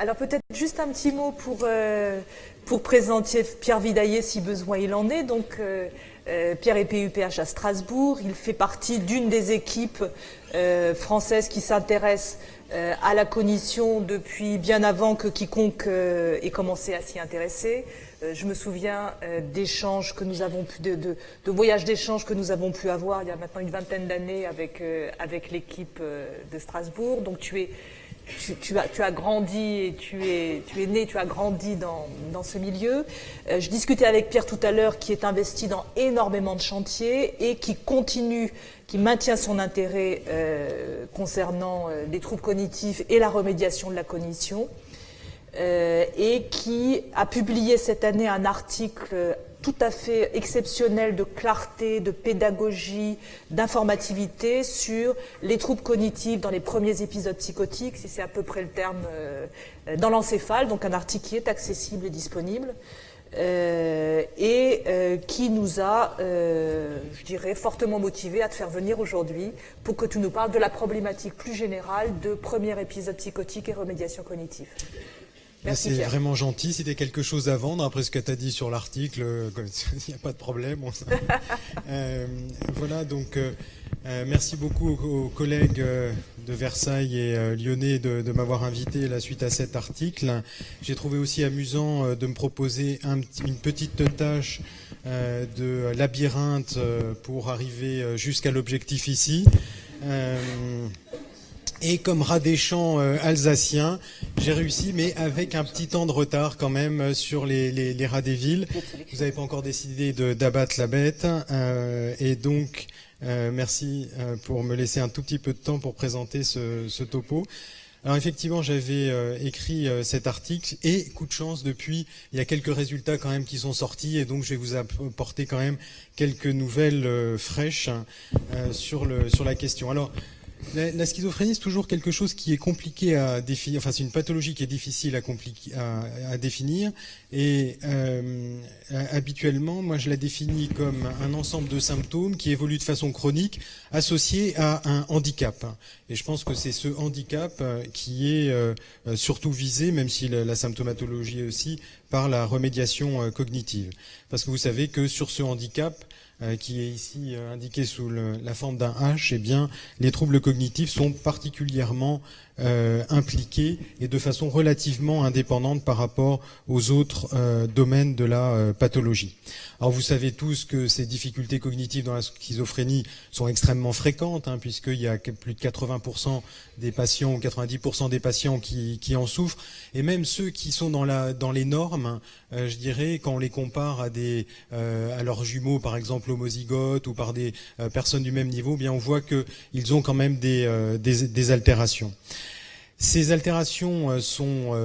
Alors peut-être juste un petit mot pour présenter Pierre Vidaillet si besoin il en est. Donc Pierre est PUPH à Strasbourg. Il fait partie d'une des équipes françaises qui s'intéresse à la cognition depuis bien avant que quiconque ait commencé à s'y intéresser. Je me souviens d'échanges que nous avons pu, de voyages d'échanges que nous avons pu avoir il y a maintenant une vingtaine d'années avec l'équipe de Strasbourg. Donc tu as grandi et tu es né, tu as grandi dans ce milieu. Je discutais avec Pierre tout à l'heure qui est investi dans énormément de chantiers et qui maintient son intérêt concernant les troubles cognitifs et la remédiation de la cognition. Et qui a publié cette année un article tout à fait exceptionnel de clarté, de pédagogie, d'informativité sur les troubles cognitifs dans les premiers épisodes psychotiques, si c'est à peu près le terme, dans l'encéphale, donc un article qui est accessible et disponible, qui nous a, je dirais, fortement motivés à te faire venir aujourd'hui pour que tu nous parles de la problématique plus générale de premier épisode psychotique et remédiation cognitive. C'est vraiment gentil. Si tu as quelque chose à vendre, après ce que tu as dit sur l'article, il n'y a pas de problème. Voilà, donc merci beaucoup aux collègues de Versailles et lyonnais de m'avoir invité là, suite à cet article. J'ai trouvé aussi amusant de me proposer une petite tâche de labyrinthe pour arriver jusqu'à l'objectif ici. Et comme rat des champs alsacien, j'ai réussi, mais avec un petit temps de retard quand même sur les rats des villes. Vous n'avez pas encore décidé d'abattre la bête. Et donc, merci pour me laisser un tout petit peu de temps pour présenter ce topo. Alors effectivement, j'avais écrit cet article et, coup de chance, depuis, il y a quelques résultats quand même qui sont sortis et donc je vais vous apporter quand même quelques nouvelles fraîches sur la question. Alors, la schizophrénie, c'est toujours quelque chose qui est compliqué à définir. Enfin, c'est une pathologie qui est difficile à définir. Et habituellement, moi, je la définis comme un ensemble de symptômes qui évoluent de façon chronique, associés à un handicap. Et je pense que c'est ce handicap qui est surtout visé, même si la symptomatologie aussi, par la remédiation cognitive. Parce que vous savez que sur ce handicap, qui est ici indiqué sous la forme d'un H, eh bien, les troubles cognitifs sont particulièrement impliqués et de façon relativement indépendante par rapport aux autres domaines de la pathologie. Alors vous savez tous que ces difficultés cognitives dans la schizophrénie sont extrêmement fréquentes, puisqu'il y a plus de 80% des patients ou 90% des patients qui en souffrent, et même ceux qui sont dans les normes, je dirais, quand on les compare à leurs jumeaux, par exemple homozygotes ou par des personnes du même niveau, bien on voit qu'ils ont quand même des altérations. Ces altérations sont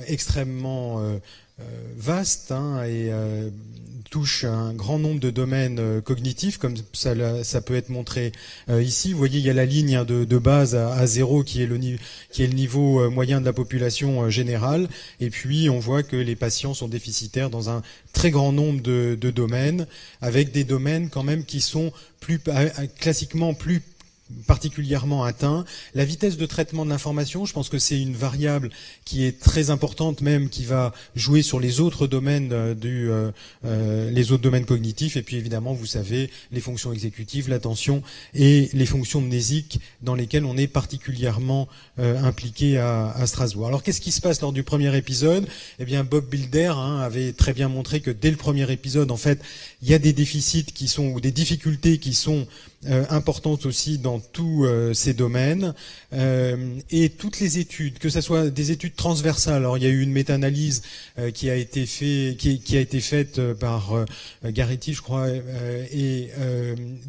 extrêmement vastes et touchent un grand nombre de domaines cognitifs, comme ça peut être montré ici. Vous voyez, il y a la ligne de base à 0 qui est le niveau moyen de la population générale, et puis on voit que les patients sont déficitaires dans un très grand nombre de domaines, avec des domaines quand même qui sont classiquement plus particulièrement atteint. La vitesse de traitement de l'information, je pense que c'est une variable qui est très importante, même qui va jouer sur les autres domaines les autres domaines cognitifs. Et puis évidemment, vous savez, les fonctions exécutives, l'attention et les fonctions mnésiques dans lesquelles on est particulièrement impliqué à Strasbourg. Alors qu'est-ce qui se passe lors du premier épisode ? Eh bien, Bob Bilder avait très bien montré que dès le premier épisode, en fait, il y a des déficits ou des difficultés qui sont importantes aussi dans tous ces domaines, et toutes les études, que ce soit des études transversales. Alors il y a eu une méta-analyse qui a été faite par Garretti, je crois, et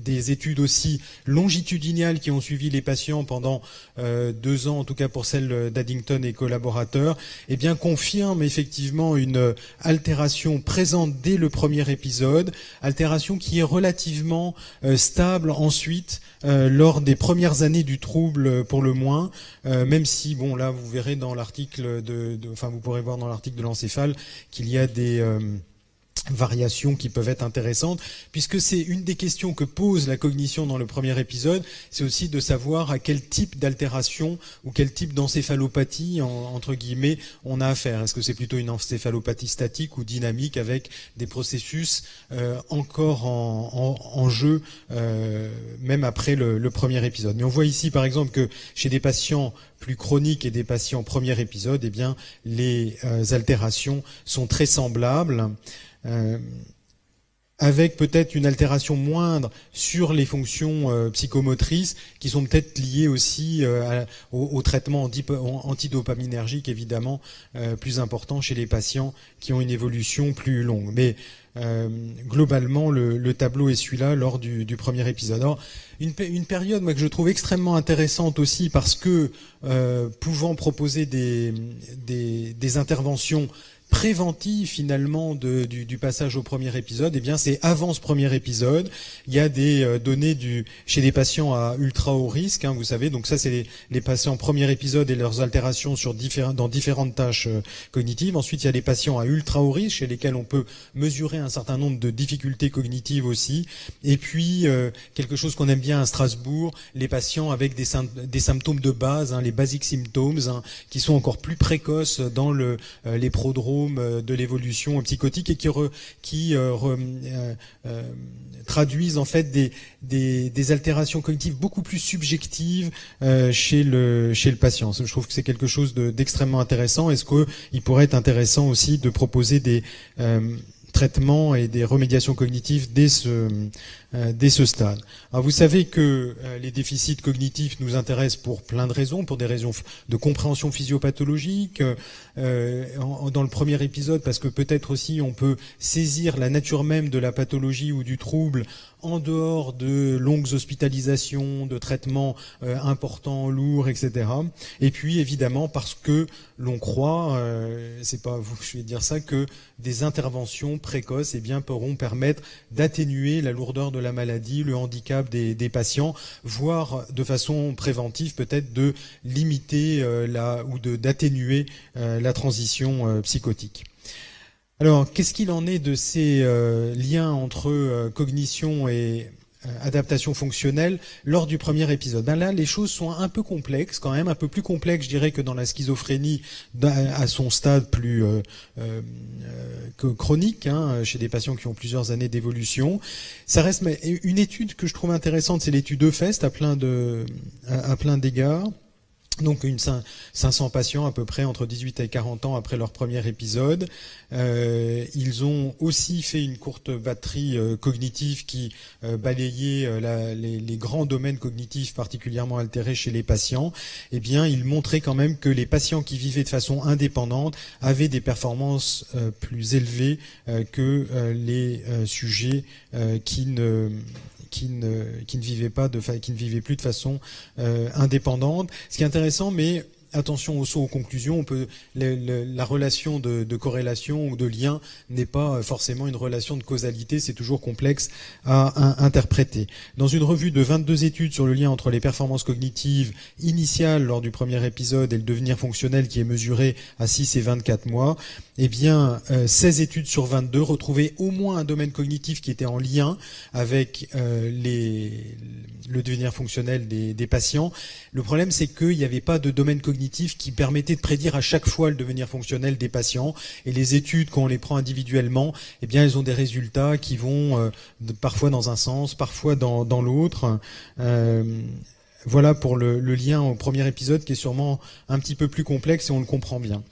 des études aussi longitudinales qui ont suivi les patients pendant 2 ans, en tout cas pour celle d'Addington et collaborateurs, et bien confirme effectivement une altération présente dès le premier épisode, altération qui est relativement stable ensuite lors des premières années du trouble pour le moins, même si, bon, là vous verrez dans l'article vous pourrez voir dans l'article de l'encéphale qu'il y a variations qui peuvent être intéressantes, puisque c'est une des questions que pose la cognition dans le premier épisode, c'est aussi de savoir à quel type d'altération ou quel type d'encéphalopathie, entre guillemets, on a affaire. Est-ce que c'est plutôt une encéphalopathie statique ou dynamique avec des processus encore en jeu, même après le premier épisode. Mais on voit ici, par exemple, que chez des patients plus chroniques et des patients premier épisode, eh bien, les altérations sont très semblables. Avec peut-être une altération moindre sur les fonctions psychomotrices qui sont peut-être liées aussi au traitement antidopaminergique, évidemment, plus important chez les patients qui ont une évolution plus longue. Mais globalement, le tableau est celui-là lors du premier épisode. Alors, une période moi, que je trouve extrêmement intéressante aussi parce que pouvant proposer des interventions préventif finalement du passage au premier épisode, eh bien c'est avant ce premier épisode. Il y a des données chez des patients à ultra haut risque, vous savez. Donc ça c'est les patients premier épisode et leurs altérations dans différentes tâches cognitives. Ensuite il y a des patients à ultra haut risque chez lesquels on peut mesurer un certain nombre de difficultés cognitives aussi. Et puis quelque chose qu'on aime bien à Strasbourg, les patients avec des symptômes de base, les basic symptoms, qui sont encore plus précoces dans les prodromes de l'évolution psychotique et qui traduisent en fait des altérations cognitives beaucoup plus subjectives chez le patient. Je trouve que c'est quelque chose d'extrêmement intéressant. Est-ce qu'il pourrait être intéressant aussi de proposer des traitements et des remédiations cognitives dès ce stade. Alors vous savez que les déficits cognitifs nous intéressent pour plein de raisons, pour des raisons de compréhension physiopathologique, dans le premier épisode, parce que peut-être aussi on peut saisir la nature même de la pathologie ou du trouble en dehors de longues hospitalisations, de traitements importants, lourds, etc. Et puis évidemment parce que l'on croit, c'est pas vous je vais dire ça, que des interventions précoces pourront permettre d'atténuer la lourdeur de la maladie, le handicap des patients, voire de façon préventive peut-être de limiter d'atténuer la transition psychotique. Alors, qu'est-ce qu'il en est de ces liens entre cognition et adaptation fonctionnelle lors du premier épisode? Là, les choses sont un peu complexes, quand même, un peu plus complexes, je dirais, que dans la schizophrénie à son stade plus chronique, chez des patients qui ont plusieurs années d'évolution. Ça reste une étude que je trouve intéressante, c'est l'étude Eufest à plein d'égards. Donc 500 patients à peu près entre 18 et 40 ans après leur premier épisode. Ils ont aussi fait une courte batterie cognitive qui balayait les grands domaines cognitifs particulièrement altérés chez les patients. Eh bien, ils montraient quand même que les patients qui vivaient de façon indépendante avaient des performances plus élevées que les sujets qui ne vivaient plus de façon indépendante. Ce qui est intéressant, mais attention au saut aux conclusions, la relation de corrélation ou de lien n'est pas forcément une relation de causalité, c'est toujours complexe à interpréter. Dans une revue de 22 études sur le lien entre les performances cognitives initiales lors du premier épisode et le devenir fonctionnel qui est mesuré à 6 et 24 mois, 16 études sur 22 retrouvaient au moins un domaine cognitif qui était en lien avec le devenir fonctionnel des patients. Le problème, c'est qu'il n'y avait pas de domaine cognitif qui permettait de prédire à chaque fois le devenir fonctionnel des patients. Et les études, quand on les prend individuellement, elles ont des résultats qui vont parfois dans un sens, parfois dans l'autre. Voilà pour le lien au premier épisode qui est sûrement un petit peu plus complexe et on le comprend bien.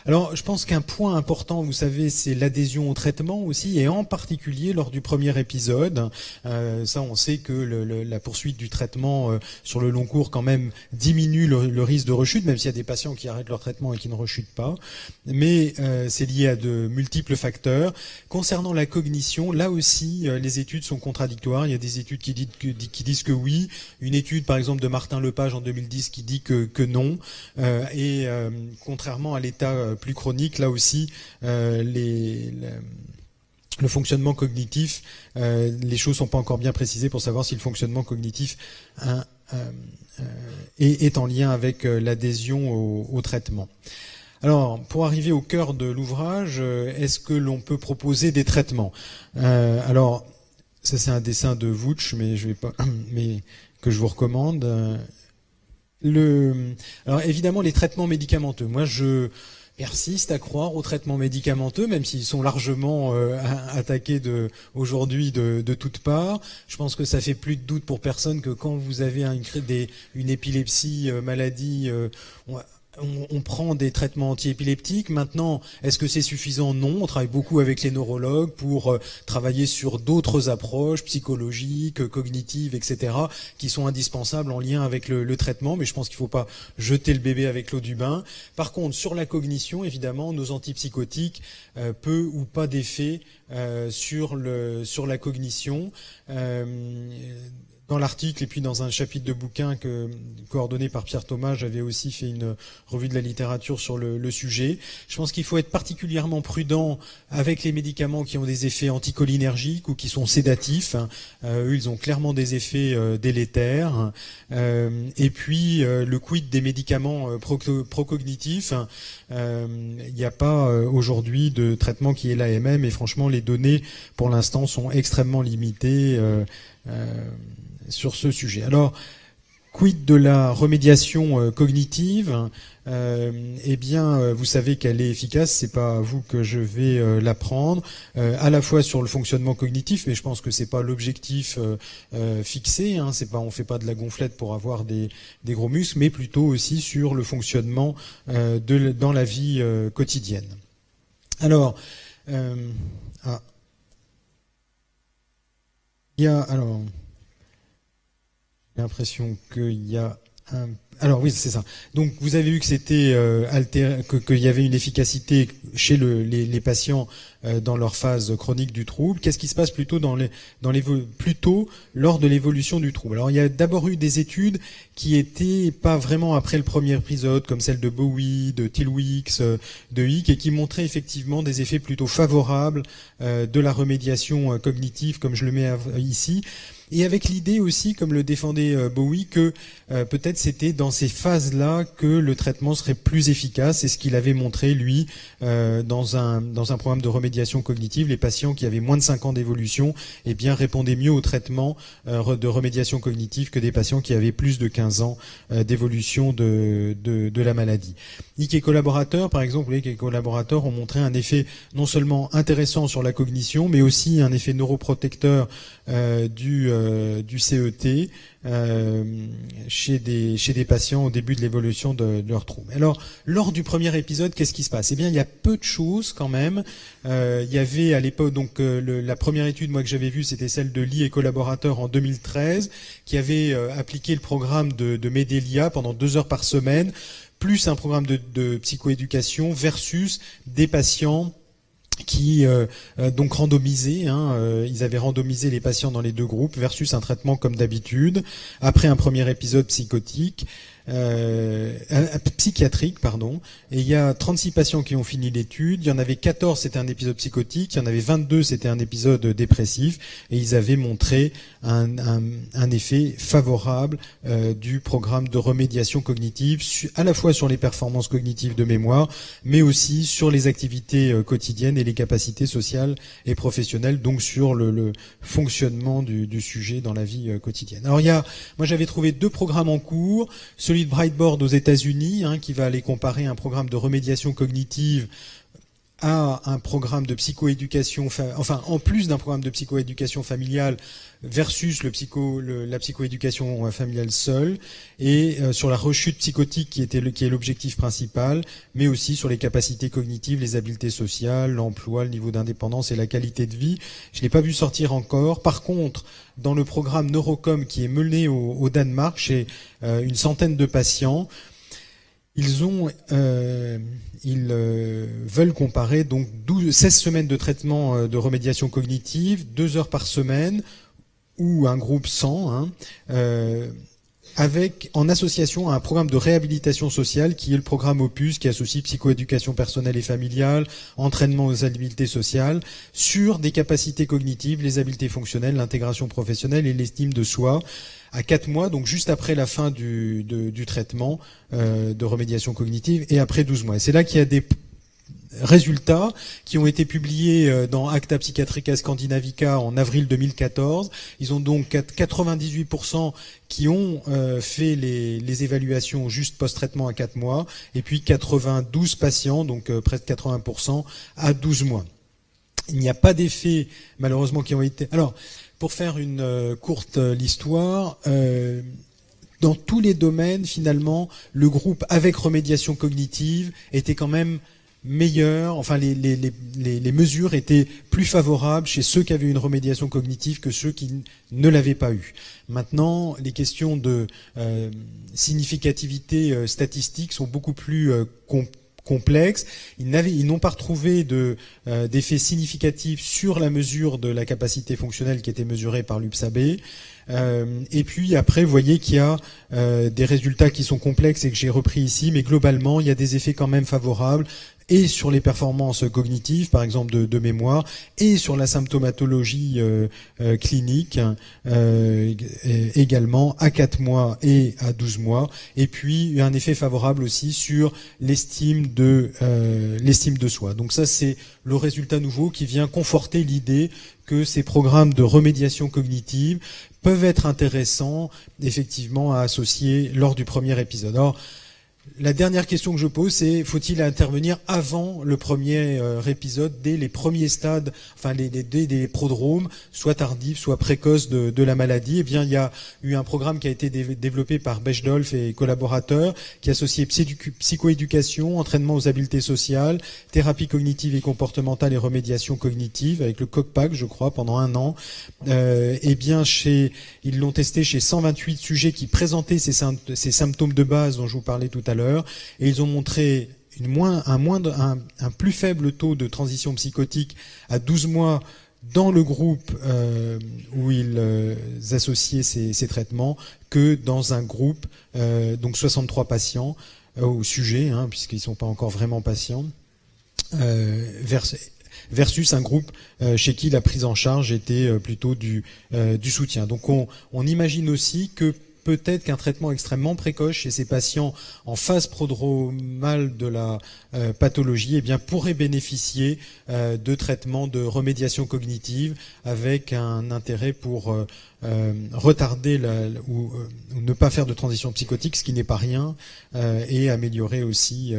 Alors, je pense qu'un point important, vous savez, c'est l'adhésion au traitement aussi, et en particulier lors du premier épisode. Ça, on sait que la poursuite du traitement sur le long cours, quand même, diminue le risque de rechute, même s'il y a des patients qui arrêtent leur traitement et qui ne rechutent pas. Mais c'est lié à de multiples facteurs. Concernant la cognition, là aussi, les études sont contradictoires. Il y a des études qui disent que oui. Une étude, par exemple, de Martin Lepage en 2010 qui dit que non. Contrairement à l'état plus chronique, là aussi, le fonctionnement cognitif, les choses sont pas encore bien précisées pour savoir si le fonctionnement cognitif est en lien avec l'adhésion au traitement. Alors, pour arriver au cœur de l'ouvrage, est-ce que l'on peut proposer des traitements? Alors, ça c'est un dessin de Wutsch, mais que je vous recommande. Alors évidemment, les traitements médicamenteux. Moi, je persiste à croire aux traitements médicamenteux, même s'ils sont largement attaqués aujourd'hui de toutes parts. Je pense que ça fait plus de doute pour personne que quand vous avez une épilepsie, maladie, on prend des traitements antiépileptiques. Maintenant, est-ce que c'est suffisant? Non. On travaille beaucoup avec les neurologues pour travailler sur d'autres approches psychologiques, cognitives, etc., qui sont indispensables en lien avec le traitement. Mais je pense qu'il ne faut pas jeter le bébé avec l'eau du bain. Par contre, sur la cognition, évidemment, nos antipsychotiques, peu ou pas d'effet sur la cognition. Dans l'article et puis dans un chapitre de bouquin coordonné par Pierre Thomas, j'avais aussi fait une revue de la littérature sur le sujet. Je pense qu'il faut être particulièrement prudent avec les médicaments qui ont des effets anticholinergiques ou qui sont sédatifs. Eux, ils ont clairement des effets délétères. Et puis, le quid des médicaments procognitifs. Il n'y a pas aujourd'hui de traitement qui est l'AMM et franchement, les données, pour l'instant, sont extrêmement limitées sur ce sujet. Alors, quid de la remédiation cognitive? Eh bien, vous savez qu'elle est efficace, c'est pas à vous que je vais l'apprendre, à la fois sur le fonctionnement cognitif, mais je pense que c'est pas l'objectif fixé, hein, on fait pas de la gonflette pour avoir des gros muscles, mais plutôt aussi sur le fonctionnement dans la vie quotidienne. Alors, j'ai l'impression qu'il y a un... Alors oui, c'est ça. Donc vous avez vu que c'était qu'il y avait une efficacité chez les patients dans leur phase chronique du trouble. Qu'est-ce qui se passe plutôt plutôt lors de l'évolution du trouble? Alors il y a d'abord eu des études qui étaient pas vraiment après le premier épisode, comme celle de Bowie, de Tilwix, de Hick, et qui montraient effectivement des effets plutôt favorables de la remédiation cognitive, comme je le mets ici. Et avec l'idée aussi, comme le défendait Bowie, que peut-être c'était dans ces phases-là que le traitement serait plus efficace. C'est ce qu'il avait montré, lui, dans un programme de remédiation cognitive. Les patients qui avaient moins de 5 ans d'évolution eh bien, répondaient mieux au traitement de remédiation cognitive que des patients qui avaient plus de 15 ans d'évolution de la maladie. Hick et collaborateurs, par exemple, les collaborateurs ont montré un effet non seulement intéressant sur la cognition, mais aussi un effet neuroprotecteur du CET chez des patients au début de l'évolution de leur trouble. Alors, lors du premier épisode, qu'est-ce qui se passe? Eh bien, il y a peu de choses quand même. Il y avait à l'époque, donc la première étude moi que j'avais vue, c'était celle de Lee et collaborateurs en 2013, qui avait appliqué le programme de Medelia pendant 2 heures par semaine, plus un programme de psychoéducation versus des patients qui donc randomisés, ils avaient randomisé les patients dans les 2 groupes versus un traitement comme d'habitude, après un premier épisode psychiatrique, et il y a 36 patients qui ont fini l'étude, il y en avait 14 c'était un épisode psychotique, il y en avait 22 c'était un épisode dépressif, et ils avaient montré un effet favorable du programme de remédiation cognitive, à la fois sur les performances cognitives de mémoire, mais aussi sur les activités quotidiennes et les capacités sociales et professionnelles, donc sur le fonctionnement du sujet dans la vie quotidienne. Alors moi j'avais trouvé 2 programmes en cours, celui de Breitbart aux États-Unis, qui va aller comparer un programme de remédiation cognitive à un programme de psychoéducation, en plus d'un programme de psychoéducation familiale versus la psychoéducation familiale seule, et sur la rechute psychotique qui est l'objectif principal, mais aussi sur les capacités cognitives, les habiletés sociales, l'emploi, le niveau d'indépendance et la qualité de vie. Je l'ai pas vu sortir encore. Par contre, dans le programme Neurocom qui est mené au Danemark chez une centaine de patients, ils veulent comparer donc 16 semaines de traitement de remédiation cognitive, 2 heures par semaine, ou un groupe 100, en association à un programme de réhabilitation sociale qui est le programme Opus, qui associe psychoéducation personnelle et familiale, entraînement aux habiletés sociales, sur des capacités cognitives, les habiletés fonctionnelles, l'intégration professionnelle et l'estime de soi, à 4 mois, donc juste après la fin du traitement de remédiation cognitive, et après 12 mois. Et c'est là qu'il y a des résultats qui ont été publiés dans Acta Psychiatrica Scandinavica en avril 2014. Ils ont donc 98% qui ont fait les évaluations juste post-traitement à 4 mois, et puis 92 patients, donc presque 80%, à 12 mois. Il n'y a pas d'effets, malheureusement, qui ont été... Alors, pour faire une courte l'histoire, dans tous les domaines, finalement, le groupe avec remédiation cognitive était quand même meilleur, enfin les mesures étaient plus favorables chez ceux qui avaient une remédiation cognitive que ceux qui ne l'avaient pas eu. Maintenant, les questions de significativité statistique sont beaucoup plus complexes. Ils n'ont pas retrouvé d'effet significatif sur la mesure de la capacité fonctionnelle qui était mesurée par l'UPSAB. Et puis après, vous voyez qu'il y a des résultats qui sont complexes et que j'ai repris ici, mais globalement, il y a des effets quand même favorables et sur les performances cognitives, par exemple de mémoire, et sur la symptomatologie clinique, également à 4 mois et à 12 mois. Et puis un effet favorable aussi sur l'estime de soi. Donc ça, c'est le résultat nouveau qui vient conforter l'idée que ces programmes de remédiation cognitive peuvent être intéressants, effectivement, à associer lors du premier épisode. Alors, la dernière question que je pose, c'est faut-il intervenir avant le premier épisode, dès les premiers stades, enfin dès des prodromes, soit tardifs, soit précoces de la maladie? Eh bien, il y a eu un programme qui a été développé par Bechdolf et collaborateurs, qui associait psychoéducation, entraînement aux habiletés sociales, thérapie cognitive et comportementale et remédiation cognitive, avec le COGPAC, je crois, pendant 1 an. Eh bien, ils l'ont testé chez 128 sujets qui présentaient ces symptômes de base dont je vous parlais tout à l'heure. Et ils ont montré un plus faible taux de transition psychotique à 12 mois dans le groupe où ils associaient ces traitements que dans un groupe, donc 63 patients au sujet, puisqu'ils ne sont pas encore vraiment patients, versus un groupe chez qui la prise en charge était plutôt du soutien. Donc on imagine aussi que peut-être qu'un traitement extrêmement précoce chez ces patients en phase prodromale de la pathologie, eh bien, pourrait bénéficier de traitements de remédiation cognitive avec un intérêt pour retarder ou ne pas faire de transition psychotique, ce qui n'est pas rien, et améliorer aussi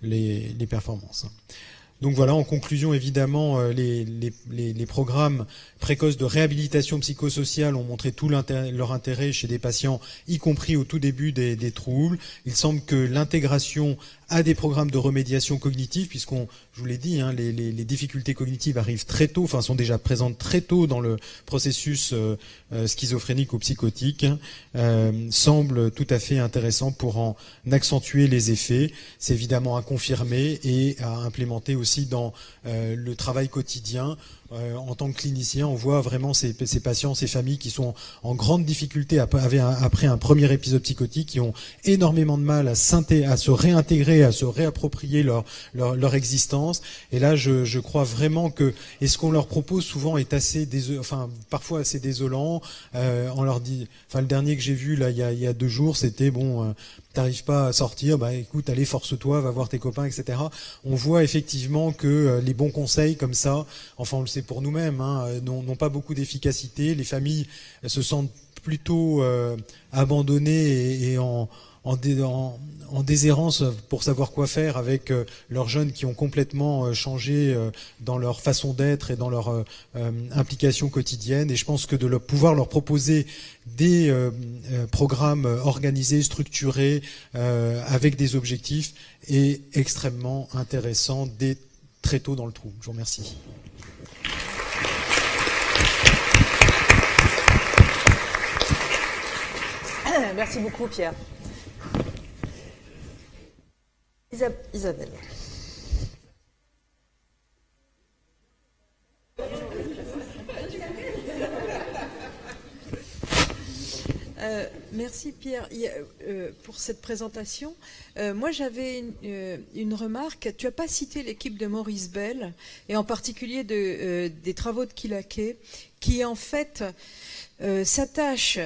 les performances. Donc voilà, en conclusion, évidemment, les programmes précoces de réhabilitation psychosociale ont montré tout leur intérêt chez des patients, y compris au tout début des troubles. Il semble que l'intégration à des programmes de remédiation cognitive, je vous l'ai dit, les difficultés cognitives arrivent très tôt, enfin sont déjà présentes très tôt dans le processus schizophrénique ou psychotique, semble tout à fait intéressant pour en accentuer les effets. C'est évidemment à confirmer et à implémenter aussi dans le travail quotidien. En tant que clinicien, on voit vraiment ces patients, ces familles qui sont en grande difficulté après un premier épisode psychotique, qui ont énormément de mal à se réintégrer, à se réapproprier leur existence. Et là, je crois vraiment et ce qu'on leur propose souvent est parfois assez désolant. On leur dit, le dernier que j'ai vu là il y a 2 jours, c'était t'arrives pas à sortir, écoute, allez, force-toi, va voir tes copains, etc. On voit effectivement que les bons conseils comme ça, enfin on le sait pour nous-mêmes, n'ont pas beaucoup d'efficacité. Les familles se sentent plutôt abandonnées et en déshérence pour savoir quoi faire avec leurs jeunes qui ont complètement changé dans leur façon d'être et dans leur implication quotidienne. Et je pense que de pouvoir leur proposer des programmes organisés, structurés, avec des objectifs est extrêmement intéressant dès très tôt dans le trou. Je vous remercie. Merci beaucoup, Pierre. Isabelle. Merci Pierre pour cette présentation. Moi j'avais une remarque. Tu n'as pas cité l'équipe de Maurice Bell et en particulier des travaux de Kilaké qui en fait s'attache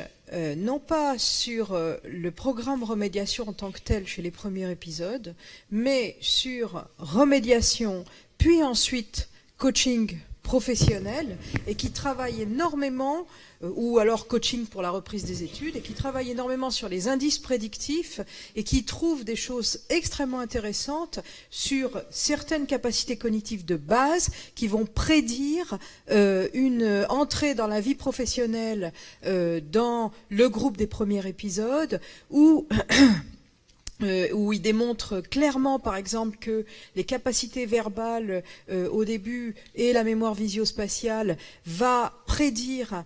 non pas sur le programme remédiation en tant que tel chez les premiers épisodes, mais sur remédiation, puis ensuite coaching professionnel, et qui travaille énormément, ou alors coaching pour la reprise des études, et qui travaille énormément sur les indices prédictifs, et qui trouve des choses extrêmement intéressantes sur certaines capacités cognitives de base qui vont prédire une entrée dans la vie professionnelle dans le groupe des premiers épisodes, où il démontre clairement, par exemple, que les capacités verbales au début et la mémoire visio-spatiale va prédire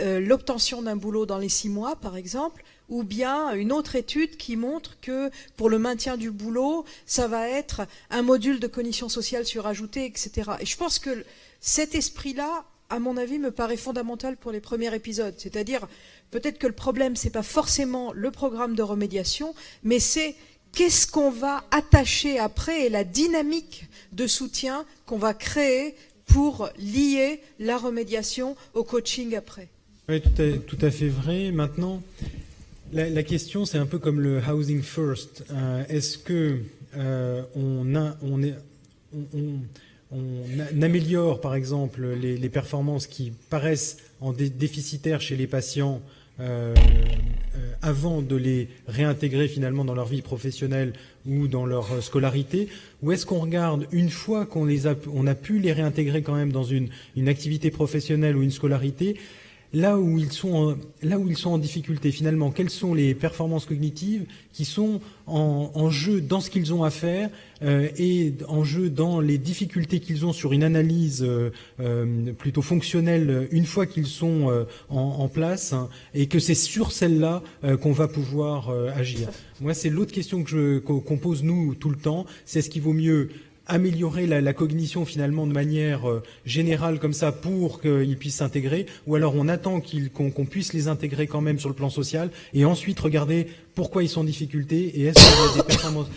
l'obtention d'un boulot dans les 6 mois, par exemple, ou bien une autre étude qui montre que pour le maintien du boulot, ça va être un module de cognition sociale surajouté, etc. Et je pense que cet esprit-là, à mon avis, me paraît fondamental pour les premiers épisodes. C'est-à-dire, peut-être que le problème, c'est pas forcément le programme de remédiation, mais c'est qu'est-ce qu'on va attacher après et la dynamique de soutien qu'on va créer pour lier la remédiation au coaching après. Oui, tout à fait vrai. Maintenant, la question, c'est un peu comme le housing first. Est-ce que on améliore, par exemple, les performances qui paraissent en déficitaires chez les patients avant de les réintégrer finalement dans leur vie professionnelle ou dans leur scolarité, ou est-ce qu'on regarde une fois qu'on a pu les réintégrer quand même dans une activité professionnelle ou une scolarité, là où ils sont en difficulté finalement, quelles sont les performances cognitives qui sont en jeu dans ce qu'ils ont à faire et en jeu dans les difficultés qu'ils ont sur une analyse plutôt fonctionnelle une fois qu'ils sont en place, hein, et que c'est sur celle-là qu'on va pouvoir agir. Moi, c'est l'autre question qu'on pose nous tout le temps, c'est est-ce qu'il vaut mieux améliorer la cognition finalement de manière générale comme ça pour qu'ils puissent s'intégrer, ou alors on attend qu'on puisse les intégrer quand même sur le plan social et ensuite regarder pourquoi ils sont en difficulté et est-ce qu'il y a des performances,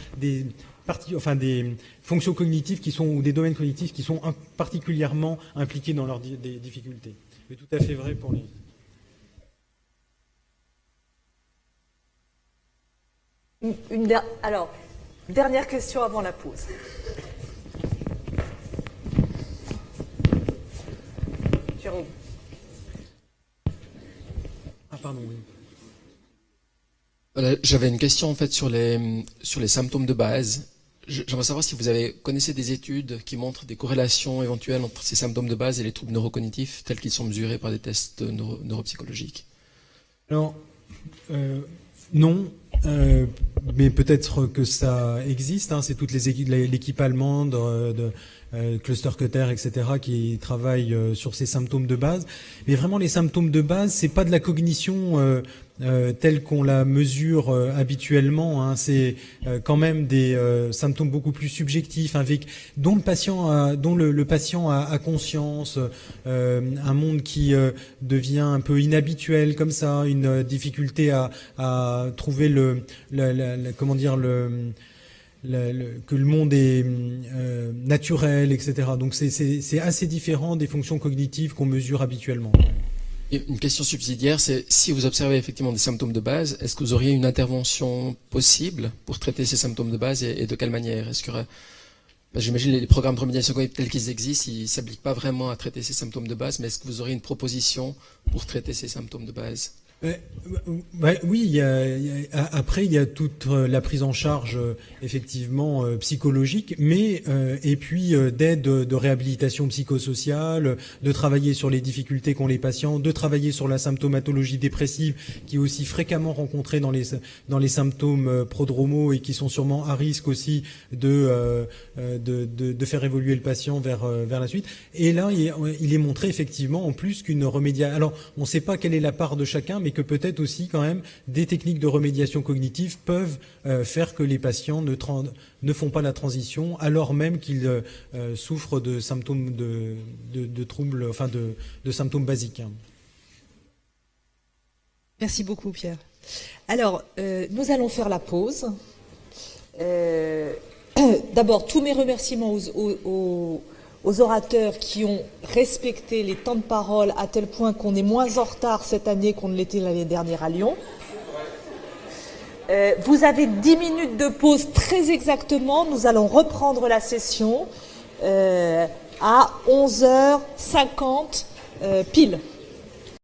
des fonctions cognitives ou des domaines cognitifs qui sont particulièrement impliqués dans leurs des difficultés. C'est tout à fait vrai pour les... Alors, dernière question avant la pause. Jérôme. Ah pardon, oui. Voilà, j'avais une question en fait sur les symptômes de base. J'aimerais savoir si vous connaissez des études qui montrent des corrélations éventuelles entre ces symptômes de base et les troubles neurocognitifs tels qu'ils sont mesurés par des tests neuropsychologiques. Alors, non. Mais peut-être que ça existe, hein, c'est toute l'équipe allemande de Cluster-Cutter, etc., qui travaillent sur ces symptômes de base. Mais vraiment, les symptômes de base, c'est pas de la cognition telle qu'on la mesure habituellement, hein. C'est quand même des symptômes beaucoup plus subjectifs, dont le patient a conscience, un monde qui devient un peu inhabituel comme ça, une difficulté à trouver que le monde est naturel, etc. Donc c'est assez différent des fonctions cognitives qu'on mesure habituellement. Et une question subsidiaire, c'est si vous observez effectivement des symptômes de base, est-ce que vous auriez une intervention possible pour traiter ces symptômes de base et de quelle manière? Est-ce que j'imagine les programmes de remédiation cognitive tels qu'ils existent, ils ne s'appliquent pas vraiment à traiter ces symptômes de base, mais est-ce que vous auriez une proposition pour traiter ces symptômes de base? Oui, après il y a toute la prise en charge effectivement psychologique, mais et puis d'aide de réhabilitation psychosociale, de travailler sur les difficultés qu'ont les patients, de travailler sur la symptomatologie dépressive qui est aussi fréquemment rencontrée dans les symptômes prodromaux et qui sont sûrement à risque aussi de faire évoluer le patient vers la suite. Et là, il est montré effectivement en plus qu'une remédiation. Alors, on ne sait pas quelle est la part de chacun, mais que peut-être aussi quand même des techniques de remédiation cognitive peuvent faire que les patients ne font pas la transition alors même qu'ils souffrent de symptômes de troubles, enfin de symptômes basiques. Merci beaucoup Pierre. Alors, nous allons faire la pause. D'abord, tous mes remerciements aux orateurs qui ont respecté les temps de parole à tel point qu'on est moins en retard cette année qu'on ne l'était l'année dernière à Lyon. Vous avez 10 minutes de pause très exactement. Nous allons reprendre la session à 11h50 pile.